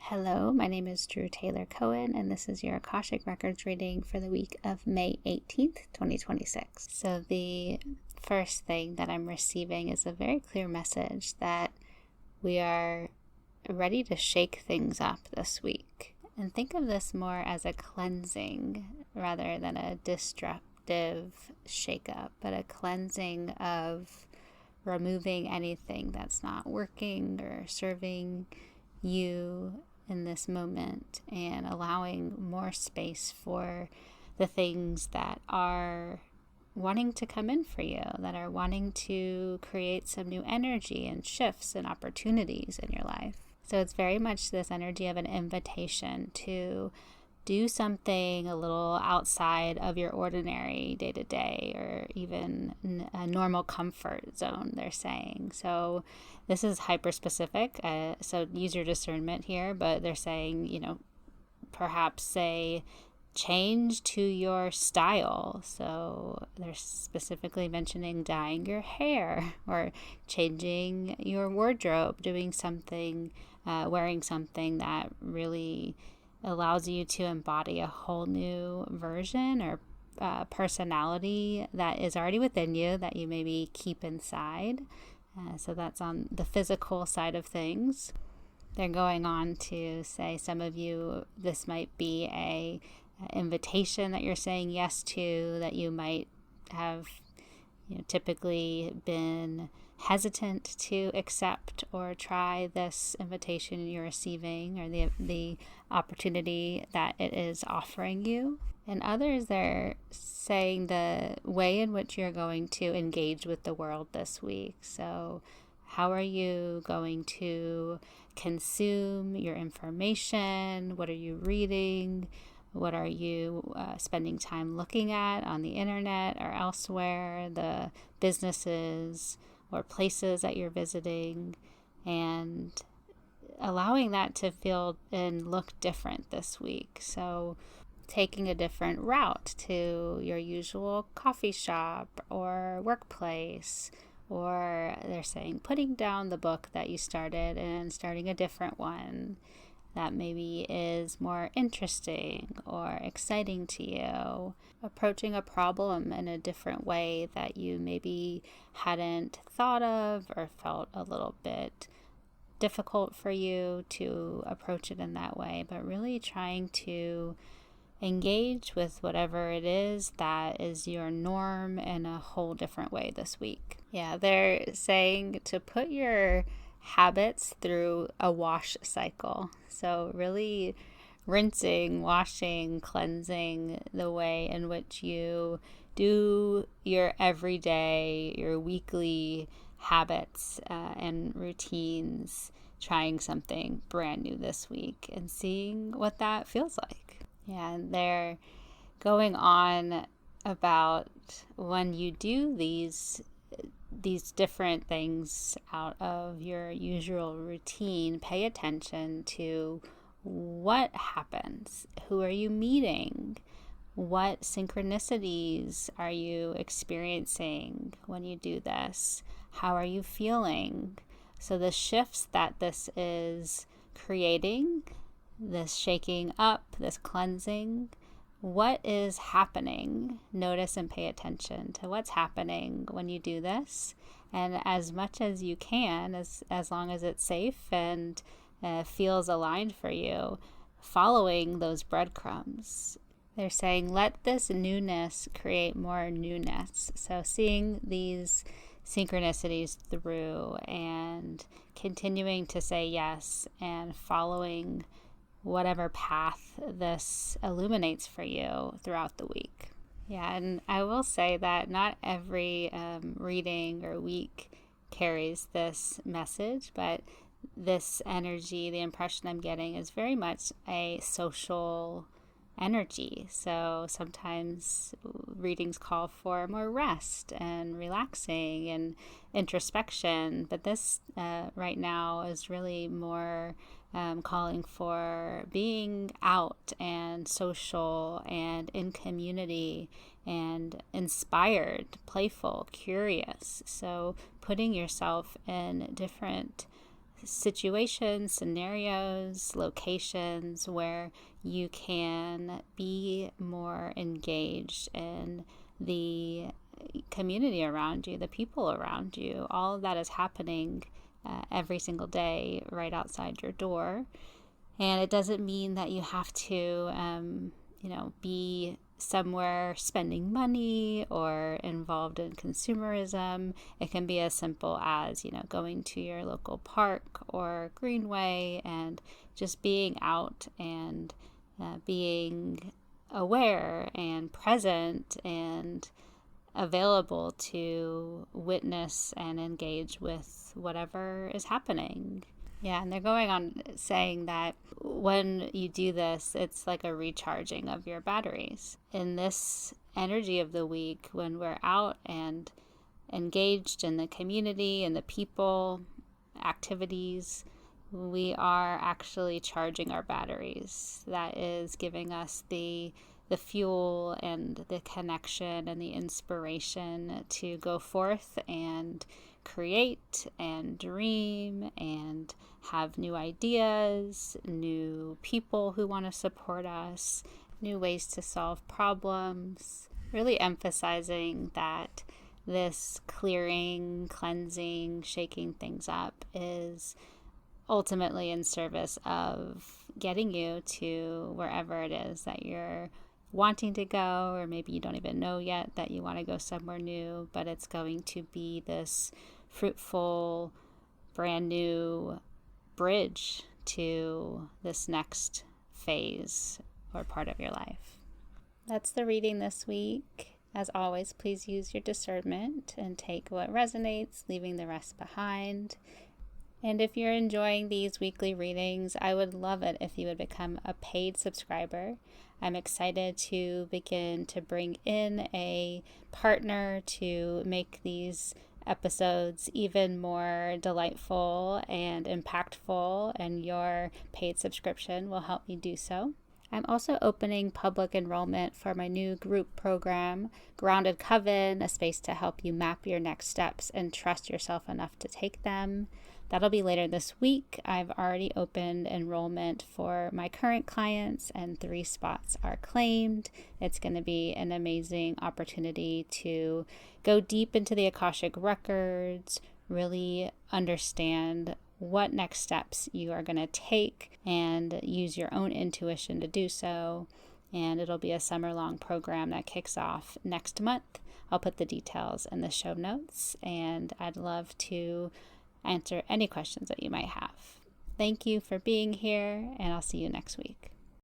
Hello, my name is Drew Taylor Cohen, and this is your Akashic Records reading for the week of May 18th, 2026. So the first thing that I'm receiving is a very clear message that we are ready to shake things up this week. And think of this more as a cleansing rather than a destructive shakeup, but a cleansing of removing anything that's not working or serving you in this moment and allowing more space for the things that are wanting to come in for you, that are wanting to create some new energy and shifts and opportunities in your life. So it's very much this energy of an invitation to do something a little outside of your ordinary day-to-day or even a normal comfort zone, they're saying. So this is hyper-specific, so use your discernment here, but they're saying, perhaps say change to your style. So they're specifically mentioning dyeing your hair or changing your wardrobe, doing something, wearing something that really allows you to embody a whole new version or personality that is already within you that you maybe keep inside. So that's on the physical side of things. They're going on to say some of you, this might be a invitation that you're saying yes to, that you might have typically been hesitant to accept or try this invitation you're receiving or the opportunity that it is offering you. And others, they're saying the way in which you're going to engage with the world this week. So how are you going to consume your information? What are you reading? What are you spending time looking at on the internet or elsewhere, the businesses or places that you're visiting, and allowing that to feel and look different this week. So taking a different route to your usual coffee shop or workplace, or they're saying putting down the book that you started and starting a different one that maybe is more interesting or exciting to you, approaching a problem in a different way that you maybe hadn't thought of or felt a little bit difficult for you to approach it in that way, but really trying to engage with whatever it is that is your norm in a whole different way this week. Yeah, they're saying to put your habits through a wash cycle. So really rinsing, washing, cleansing the way in which you do your everyday, your weekly habits and routines, trying something brand new this week and seeing what that feels like. Yeah, and they're going on about when you do these different things out of your usual routine, pay attention to what happens. Who are you meeting? What synchronicities are you experiencing when you do this? How are you feeling? So the shifts that this is creating, this shaking up, this cleansing, what is happening? Notice and pay attention to what's happening when you do this. And as much as you can, as long as it's safe and feels aligned for you, following those breadcrumbs. They're saying, let this newness create more newness. So seeing these synchronicities through and continuing to say yes and following whatever path this illuminates for you throughout the week. Yeah, and I will say that not every reading or week carries this message, but this energy, the impression I'm getting, is very much a social energy. So sometimes readings call for more rest and relaxing and introspection, but this right now is really more calling for being out and social and in community and inspired, playful, curious. So putting yourself in different situations, scenarios, locations where you can be more engaged in the community around you, the people around you. All of that is happening every single day right outside your door. And it doesn't mean that you have to, be somewhere spending money or involved in consumerism. It can be as simple as, going to your local park or greenway and just being out and being aware and present and available to witness and engage with whatever is happening. Yeah, and they're going on saying that when you do this, it's like a recharging of your batteries. In this energy of the week, when we're out and engaged in the community and the people, activities, we are actually charging our batteries. That is giving us the fuel and the connection and the inspiration to go forth and create and dream and have new ideas, new people who want to support us, new ways to solve problems. Really emphasizing that this clearing, cleansing, shaking things up is ultimately in service of getting you to wherever it is that you're wanting to go, or maybe you don't even know yet that you want to go somewhere new, but it's going to be this fruitful, brand new bridge to this next phase or part of your life. That's the reading this week. As always, please use your discernment and take what resonates, leaving the rest behind. And if you're enjoying these weekly readings, I would love it if you would become a paid subscriber. I'm excited to begin to bring in a partner to make these episodes even more delightful and impactful, and your paid subscription will help me do so. I'm also opening public enrollment for my new group program, Grounded Coven, a space to help you map your next steps and trust yourself enough to take them. That'll be later this week. I've already opened enrollment for my current clients and 3 spots are claimed. It's going to be an amazing opportunity to go deep into the Akashic Records, really understand what next steps you are going to take and use your own intuition to do so. And it'll be a summer-long program that kicks off next month. I'll put the details in the show notes, and I'd love to answer any questions that you might have. Thank you for being here, and I'll see you next week.